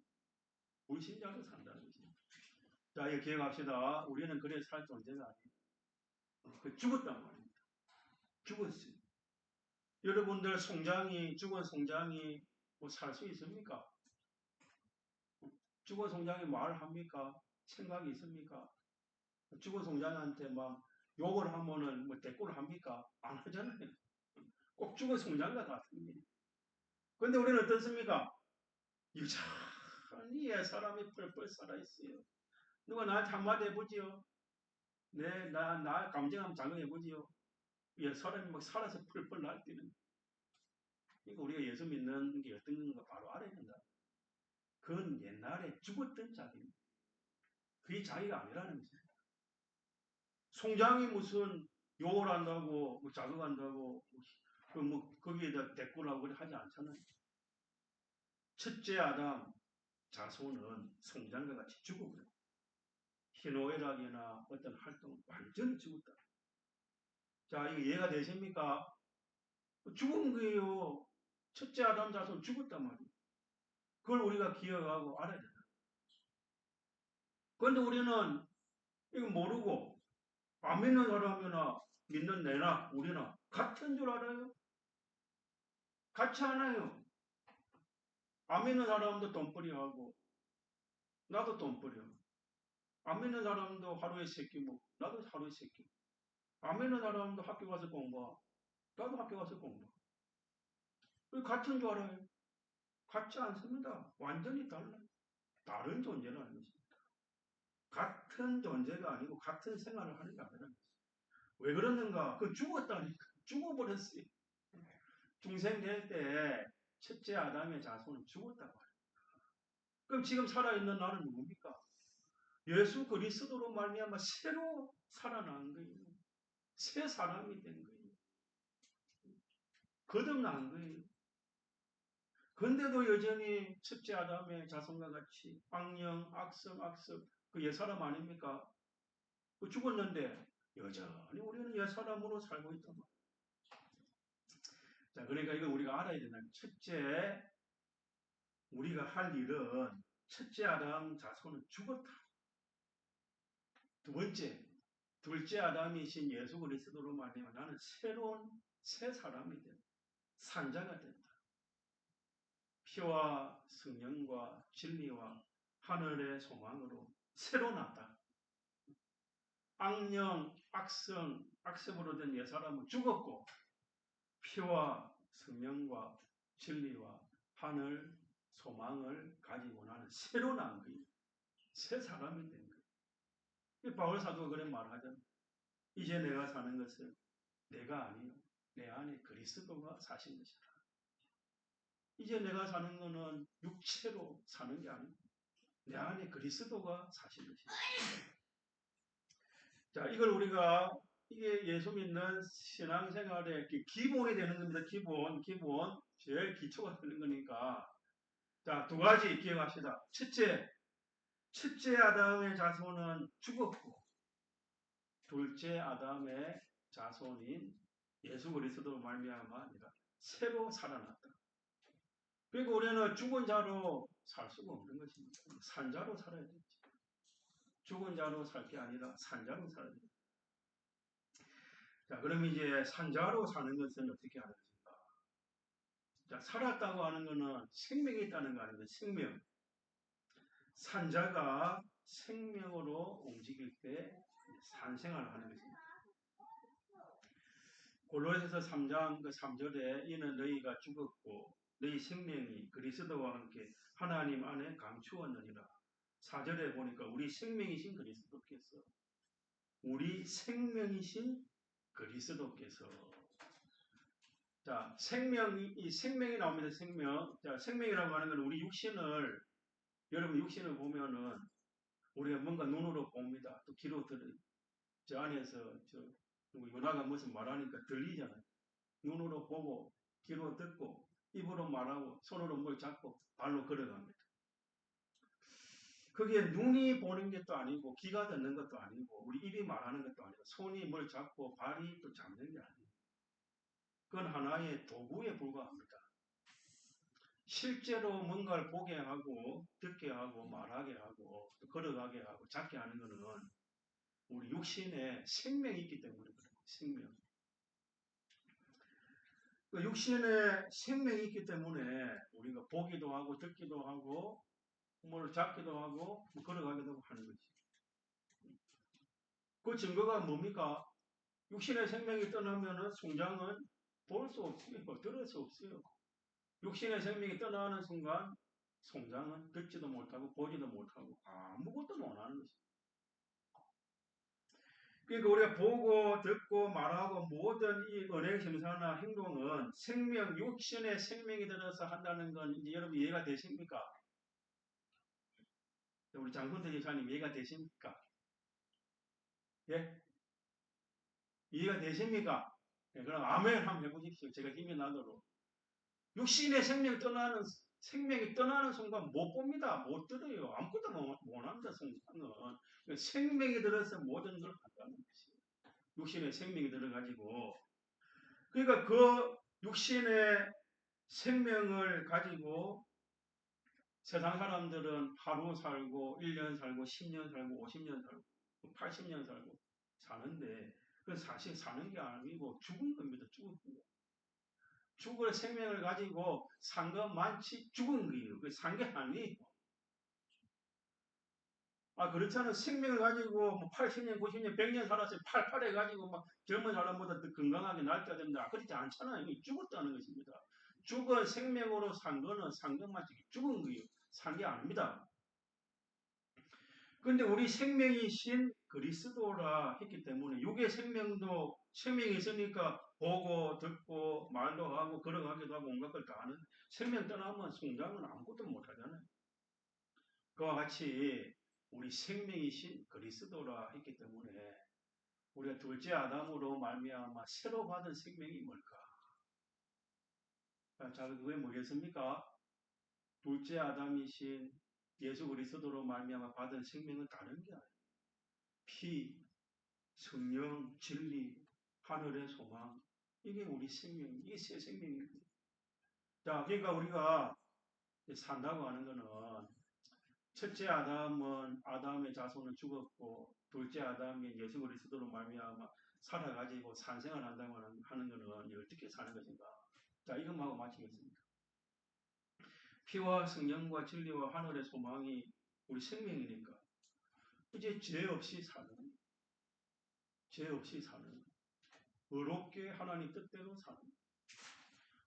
불신자로 산다는 거죠. 자, 이거 기억합시다. 우리는 그래 살 존재가 아니에요. 죽었단 말입니다. 죽었어요. 여러분들 죽은 송장이 뭐 살 수 있습니까? 죽은 송장이 말합니까? 생각이 있습니까? 죽은 송장한테 막 욕을 하면은 뭐 대꾸를 합니까? 안 하잖아요. 꼭 죽은 송장과 같습니다. 근데 우리는 어떻습니까? 유전히 사람이 펄펄 살아있어요. 누가 나한테 한마디 해보지요? 나 감정 한번 작용해보지요? 사람이 막 살아서 펄펄 날뛰는. 그러니까 우리가 예수 믿는 게 어떤 건가 바로 알아야 된다. 그건 옛날에 죽었던 자기입니다. 그게 자기가 아니라는 거죠. 송장이 무슨 욕을 한다고, 뭐 자극한다고, 거기에다 대꾸를 하고 하지 않잖아요. 첫째 아담 자손은 송장과 같이 죽어버려요. 희노애락이나 어떤 활동 완전히 죽었다. 자, 이거 이해가 되십니까? 죽은 거예요. 첫째 아담 자손 죽었단 말이에요. 그걸 우리가 기억하고 알아야 된다. 그런데 우리는 이거 모르고 안 믿는 사람이나 믿는 내나 우리나 같은 줄 알아요? 같이 않아요. 안 믿는 사람도 돈벌이 하고 나도 돈벌이 하고 안 믿는 사람도 하루에 3끼 먹고 나도 하루에 3끼 안 믿는 사람도 학교 가서 공부하고 나도 학교 가서 공부하고 같은 줄 알아요? 같지 않습니다. 완전히 달라요. 다른 존재는 아니죠. 같은 존재가 아니고 같은 생활을 하는 게 아니라 왜 그러는가? 그 죽었다니까. 죽어버렸어요. 중생될 때 첫째 아담의 자손은 죽었다고 해요. 그럼 지금 살아있는 나는 누굽니까? 예수 그리스도로 말미암아 새로 살아난 거예요. 새 사람이 된 거예요. 거듭난 거예요. 근데도 여전히 첫째 아담의 자손과 같이 악령, 악성 그 옛사람 아닙니까? 그 죽었는데 여전히 우리는 옛사람으로 살고 있단 말이에요. 자, 그러니까 이거 우리가 알아야 된다. 첫째, 우리가 할 일은 첫째 아담 자손은 죽었다. 두 번째, 둘째 아담이신 예수 그리스도로 말미암아 나는 새로운 새 사람이 된다. 산자가 된다. 피와 성령과 진리와 하늘의 소망으로 새로 났다. 악령, 악습으로 된 옛사람은 죽었고 피와 성령과 진리와 하늘 소망을 가지고 나는 새로 난 거예요. 새 사람이 된 거예요. 바울 사도가 그런 말을 하잖아요. 이제 내가 사는 것은 내가 아니요 내 안에 그리스도가 사신 것이다. 이제 내가 사는 것은 육체로 사는 게 아니고 내 안에 그리스도가 사신 것이다. 자, 이걸 우리가 이게 예수 믿는 신앙생활의 기본이 되는 겁니다. 기본 제일 기초가 되는 거니까. 자, 두 가지 기억합시다. 첫째 아담의 자손은 죽었고 둘째 아담의 자손인 예수 그리스도 말미암아 아니라 새로 살아났다. 그리고 우리는 죽은 자로 살 수가 없는 것입니다. 산자로 살아야 되죠. 죽은 자로 살 게 아니라 산자로 살아야 됩니다. 자, 그럼 이제 산자로 사는 것은 어떻게 하는 것인가? 자, 살았다고 하는 것은 생명이 있다는 거 아닙니까? 생명. 산자가 생명으로 움직일 때 산생활을 하는 것입니다. 골로새서 3장 3절에 이는 너희가 죽었고 너희 생명이 그리스도와 함께 하나님 안에 감추었느니라. 4절에 보니까 우리 생명이신 그리스도께서 자, 생명이 나옵니다. 생명. 자, 생명이라고 하는 건 우리 여러분 육신을 보면은 우리가 뭔가 눈으로 봅니다. 또 귀로 들어요. 저 안에서 누나가 무슨 말하니까 들리잖아요. 눈으로 보고 귀로 듣고 입으로 말하고 손으로 뭘 잡고 발로 걸어갑니다. 그게 눈이 보는 것도 아니고 귀가 듣는 것도 아니고 우리 입이 말하는 것도 아니고 손이 뭘 잡고 발이 또 잡는 게 아니에요. 그건 하나의 도구에 불과합니다. 실제로 뭔가를 보게 하고 듣게 하고 말하게 하고 또 걸어가게 하고 잡게 하는 것은 우리 육신에 생명이 있기 때문에 그래요. 생명. 그 육신에 생명이 있기 때문에 우리가 보기도 하고 듣기도 하고 뭘 잡기도 하고 걸어가기도 하는 거지. 그 증거가 뭡니까? 육신의 생명이 떠나면은 성장은 볼 수 없어요. 들을 수 없어요. 육신의 생명이 떠나는 순간 성장은 듣지도 못하고 보지도 못하고 아무것도 못하는 것입니다. 그러니까 우리가 보고 듣고 말하고 모든 이 은행 심사나 행동은 육신의 생명이 들어서 한다는 건 이제 여러분 이해가 되십니까? 우리 장훈태 기사님 이해가 되십니까? 예? 이해가 되십니까? 예, 그럼 아멘 한번 해보십시오. 제가 힘이 나도록. 육신의 생명이 떠나는 순간 못 봅니다. 못 들어요. 아무것도 못합니다. 성장은. 생명이 들어서 모든 걸 한다는 것이에요. 육신의 생명이 들어가지고. 그러니까 그 육신의 생명을 가지고 세상 사람들은 하루 살고 1년 살고 10년 살고 50년 살고 80년 살고 사는데 그건 사실 사는 게 아니고 죽은 겁니다. 죽은 겁니다. 죽을 생명을 가지고 산 것 많지 죽은 거예요. 그 산 게 아니에요. 그렇잖아요. 생명을 가지고 뭐 80년, 90년, 100년 살았어요. 팔팔해 가지고 막 젊은 사람보다 더 건강하게 날짜 된다. 그렇지 않잖아요. 죽었다는 것입니다. 죽은 생명으로 산 거는 산 것만치 죽은 거예요. 산 게 아닙니다. 그런데 우리 생명이신 그리스도라 했기 때문에 육의 생명도 생명이 있으니까 보고 듣고 말도 하고 걸어가기도 하고 온갖 걸 다 하는 생명 떠나면 성장은 아무것도 못하잖아요. 그와 같이 우리 생명이신 그리스도라 했기 때문에 우리가 둘째 아담으로 말미암아 새로 받은 생명이 뭘까? 자, 그게 뭐겠습니까? 둘째 아담이신 예수 그리스도로 말미암아 받은 생명은 다른 게 아니에요. 피, 성령, 진리, 하늘의 소망, 이게 우리 생명, 이게 새 생명입니다. 자, 그러니까 우리가 산다고 하는 거는 첫째 아담은 아담의 자손은 죽었고 둘째 아담이 예수 그리스도로 말미암아 살아가지고 산생을 한다고 하는 것은 어떻게 사는 것인가? 자, 이것하고 마치겠습니다. 피와 성령과 진리와 하늘의 소망이 우리 생명이니까 이제 죄 없이 사는, 의롭게 하나님 뜻대로 사는,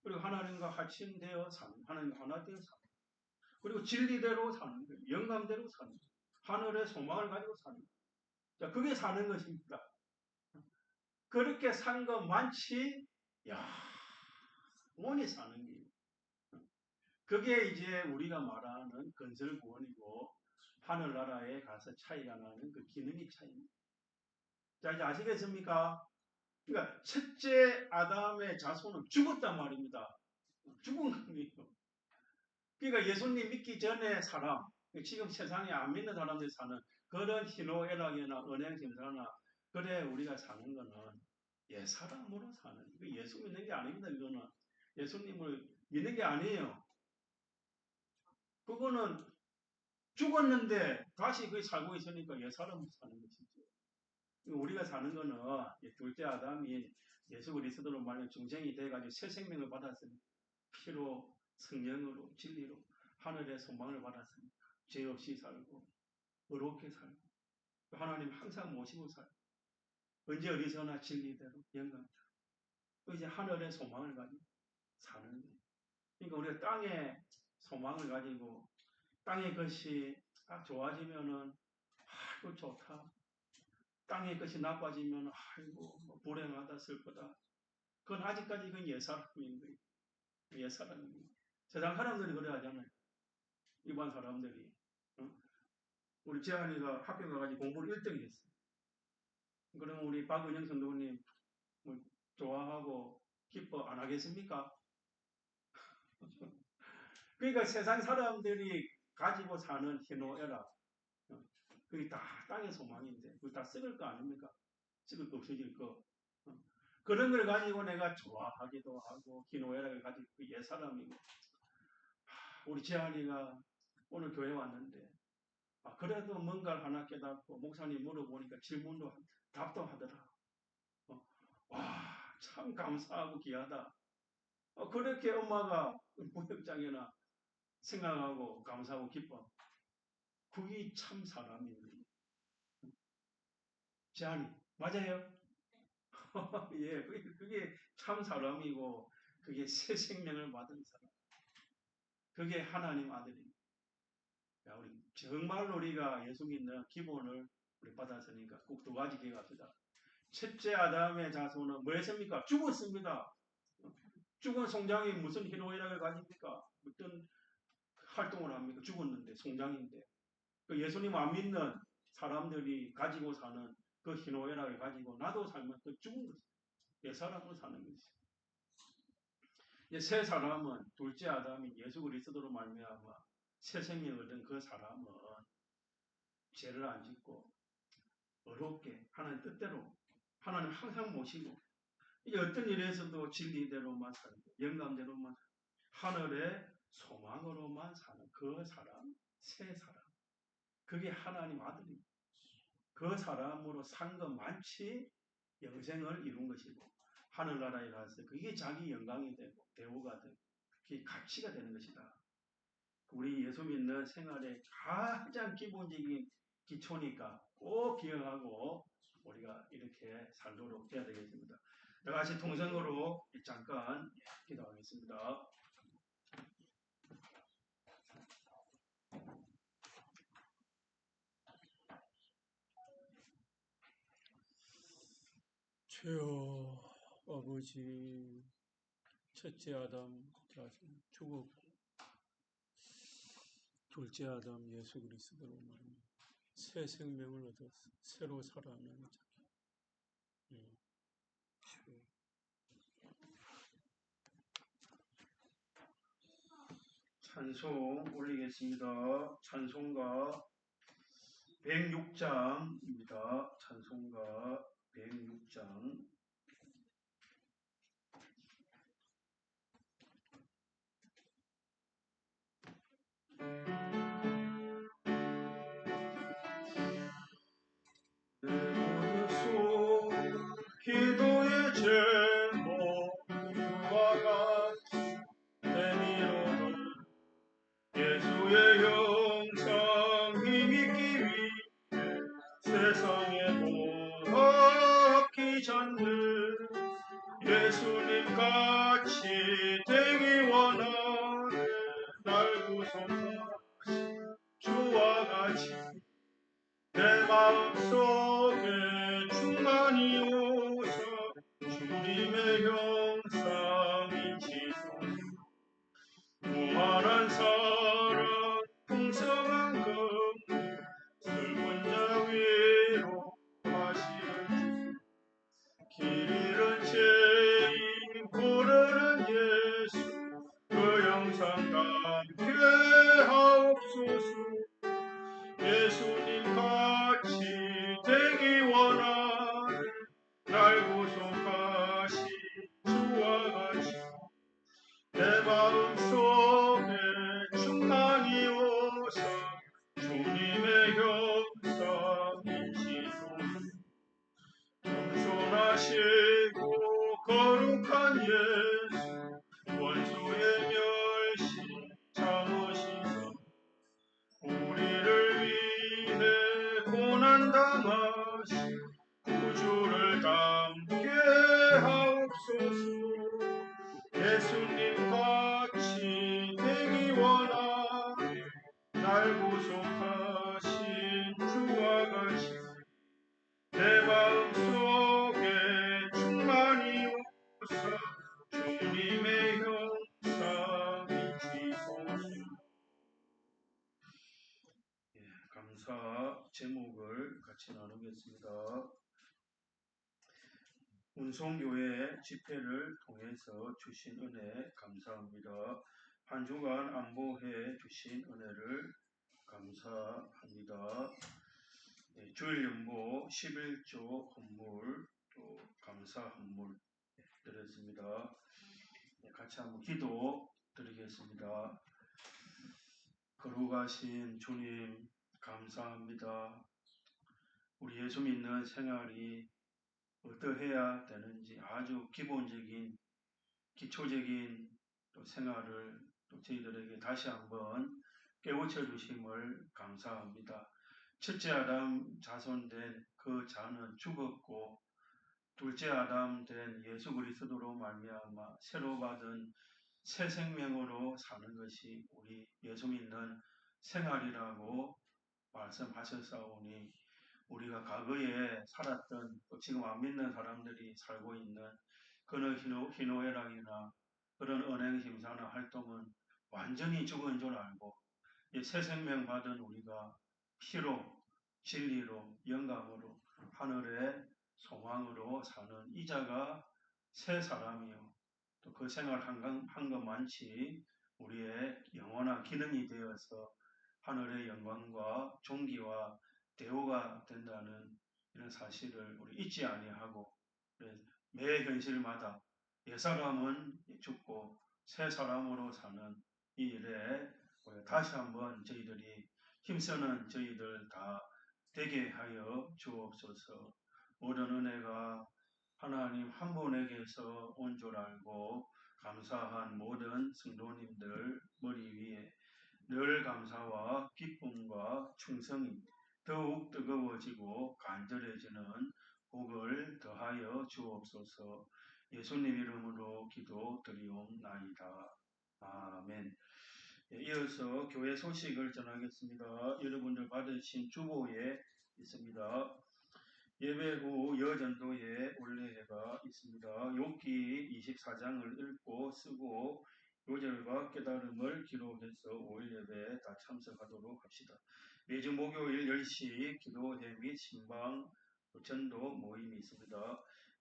그리고 하나님과 합심되어 사는, 하나님과 하나 되어 사는, 그리고 진리대로 사는 거예요. 영감대로 사는 거예요. 하늘의 소망을 가지고 사는 거예요. 자, 그게 사는 것입니다. 그렇게 산 것 많지, 영원히 사는 게. 그게 이제 우리가 말하는 건설구원이고, 하늘나라에 가서 차이가 나는 그 기능의 차이입니다. 자, 이제 아시겠습니까? 그러니까, 첫째 아담의 자손은 죽었단 말입니다. 죽은 겁니다. 그러니까 예수님 믿기 전에 사람, 지금 세상에 안 믿는 사람들이 사는 그런 희노애락이나 은행심사나 그래 우리가 사는 거는 옛사람으로 사는, 예수 믿는 게 아닙니다. 이거는 예수님을 믿는 게 아니에요. 그거는 죽었는데 다시 그 살고 있으니까 옛사람으로 사는 것이죠. 우리가 사는 거는 둘째 아담이 예수 그리스도로 말하면 중생이 돼가지고 새 생명을 받았으니 피로 성령으로 진리로 하늘의 소망을 받았으니까 죄 없이 살고 의롭게 살고 하나님 항상 모시고 살고 언제 어디서나 진리대로 영광대로 이제 하늘의 소망을 가지고 사는 거예요. 그러니까 우리가 땅의 소망을 가지고 땅의 것이 좋아지면은 아이고 좋다. 땅의 것이 나빠지면 아이고 불행하다 슬프다. 그건 아직까지 그건 옛사람인 거예요. 옛사람인 거예요. 세상 사람들이 그래 하잖아요. 일반 사람들이. 우리 재환이가 학교 가가지고 공부를 1등이 됐어요. 그러면 우리 박은영 선생님 뭐 좋아하고 기뻐 안 하겠습니까? 그러니까 세상 사람들이 가지고 사는 희노애락 그게 다 땅의 소망인데 그거 다 썩을 거 아닙니까? 썩을 거 없어질 거. 그런 걸 가지고 내가 좋아하기도 하고 희노애락을 가지고 그 옛사람이고 우리 재환이가 오늘 교회 왔는데 그래도 뭔가를 하나 깨닫고 목사님 물어보니까 질문도 답도 하더라. 와, 참 감사하고 귀하다. 그렇게 엄마가 부역장애나 생각하고 감사하고 기뻐. 그게 참 사람인 거예요. 재환이 맞아요? 예, 그게 참 사람이고 그게 새 생명을 받은 사람. 그게 하나님 아들입니다. 야, 우리 정말 우리가 예수 믿는 기본을 우리 받았으니까 꼭 두 가지 기억합시다. 첫째 아담의 자손은 뭐 했습니까? 죽었습니다. 죽은 송장이 무슨 희노애락을 가집니까? 어떤 활동을 합니까? 죽었는데 송장인데 예수님 안 믿는 사람들이 가지고 사는 그 희노애락을 가지고 나도 살면 그 죽은 것이죠. 옛사람으로 사는 것이죠. 새 사람은 둘째 아담인 예수 그리스도로 말미암아 새 생명을 얻은 그 사람은 죄를 안 짓고 어렵게 하나님 뜻대로 하나님 항상 모시고 이게 어떤 일에서도 진리대로만 살고 영감대로만 살고 하늘의 소망으로만 사는 그 사람, 새 사람. 그게 하나님 아들입니다. 그 사람으로 산 것 많지 영생을 이룬 것이고 하늘나라에 가서 그게 자기 영광이 되고 대우가 되고 그게 가치가 되는 것이다. 우리 예수 믿는 생활의 가장 기본적인 기초니까 꼭 기억하고 우리가 이렇게 살도록 해야 되겠습니다. 다 같이 통성으로 잠깐 기도하겠습니다. 주여 아버지, 첫째 아담 자손 죽었고 둘째 아담 예수 그리스도로 말하면 새 생명을 얻어서 새로 살아나는 자. 찬송 올리겠습니다. 찬송가 106장입니다. 찬송가 106장. 기도의 제목 그와 같이 내미로다 예수의 영상 힘있기 위해 세상에 돌아가기 전에 예수님 같이 되기 원하네 날 구속하신 주와 같이 내 마음속에 충만히 오셔 주님의 형상인 지성 무한한 사랑 풍성한 긍휼 슬픈 자 위로 하시는 길 잃은 죄인 부르는 예수 그 영상 담게 하옵소서 예수님 같이 되기 원하네 날 구속하신 주와 같이 내 마음속에 충만히 오셔 주님의 형상이시소서 겸손하시고 거룩한 예수 원수의 멸시 참으시소 우리를 위해 고난당하신 구주를 담게 하옵소서 예수님 같이 되기 원하네 날 구속하신 주와 같이 내 마음속에 충만히 오셔 주님의 형상이시소서. 감사 제목을 같이 나누겠습니다. 운송교회 집회를 통해서 주신 은혜 감사합니다. 한 주간 안보해 주신 은혜를 감사합니다. 주일 연보 11조 헌물 또 감사 헌물 드렸습니다. 같이 한번 기도 드리겠습니다. 거룩하신 주님 감사합니다. 우리 예수 믿는 생활이 어떠해야 되는지 아주 기본적인 기초적인 또 생활을 또 저희들에게 다시 한번 깨우쳐 주심을 감사합니다. 첫째 아담 자손된 그 자는 죽었고 둘째 아담 된 예수 그리스도로 말미암아 새로 받은 새 생명으로 사는 것이 우리 예수 믿는 생활이라고 말씀하셨사오니 우리가 과거에 살았던 또 지금 안 믿는 사람들이 살고 있는 그런 희노애락이나 그런 언행 심사나 활동은 완전히 죽은 줄 알고 새 생명 받은 우리가 피로 진리로 영감으로 하늘의 소망으로 사는 이자가 새 사람이요 또 그 생활 한 것만치 우리의 영원한 기능이 되어서 하늘의 영광과 존귀와 대우가 된다는 이런 사실을 우리 잊지 아니하고 매 현실마다 옛사람은 죽고 새 사람으로 사는 이 일에 다시 한번 저희들이 힘쓰는 저희들 다 되게 하여 주옵소서. 모든 은혜가 하나님 한 분에게서 온 줄 알고 감사한 모든 성도님들 머리 위에 늘 감사와 기쁨과 충성이 더욱 뜨거워지고 간절해지는 복을 더하여 주옵소서. 예수님 이름으로 기도드리옵나이다. 아멘. 이어서 교회 소식을 전하겠습니다. 여러분들 받으신 주보에 있습니다. 예배 후 여전도에 올레회가 있습니다. 욥기 24장을 읽고 쓰고 요절과 깨달음을 기록해서 5일 예배에 다 참석하도록 합시다. 매주 목요일 10시 기도회 및 신방 전도 모임이 있습니다.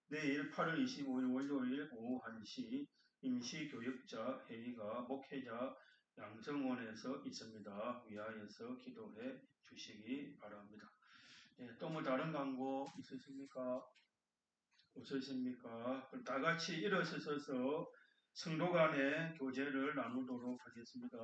내일 8월 25일 월요일 오후 1시 임시교역자 회의가 목회자 양정원에서 있습니다. 위하여서 기도해 주시기 바랍니다. 또 뭐 다른 광고 있으십니까? 없으십니까? 다 같이 일어서서 성도 간의 교제를 나누도록 하겠습니다.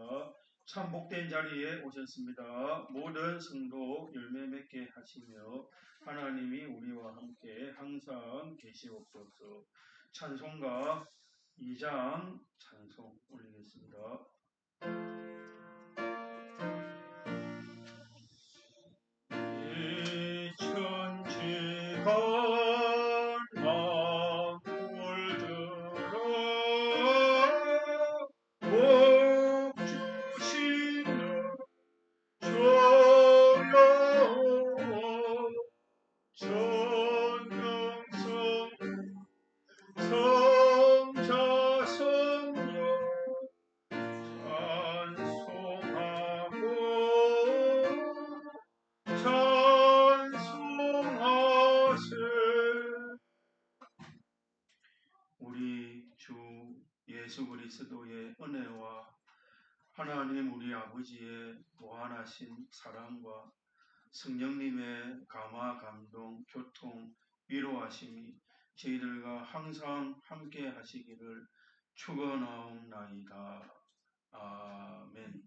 참 복된 자리에 오셨습니다. 모든 성도 열매 맺게 하시며 하나님이 우리와 함께 항상 계시옵소서. 찬송가 2장 찬송 올리겠습니다. 이 천지가 복 주시는 조여호 전능성 성자 성령 찬송하고 찬송하세. 우리 주 예수 그리스도의 은혜와 하나님 우리 아버지의 무한하신 사랑과 성령님의 감화, 감동, 교통, 위로하심이 저희들과 항상 함께 하시기를 축원하옵나이다. 아멘.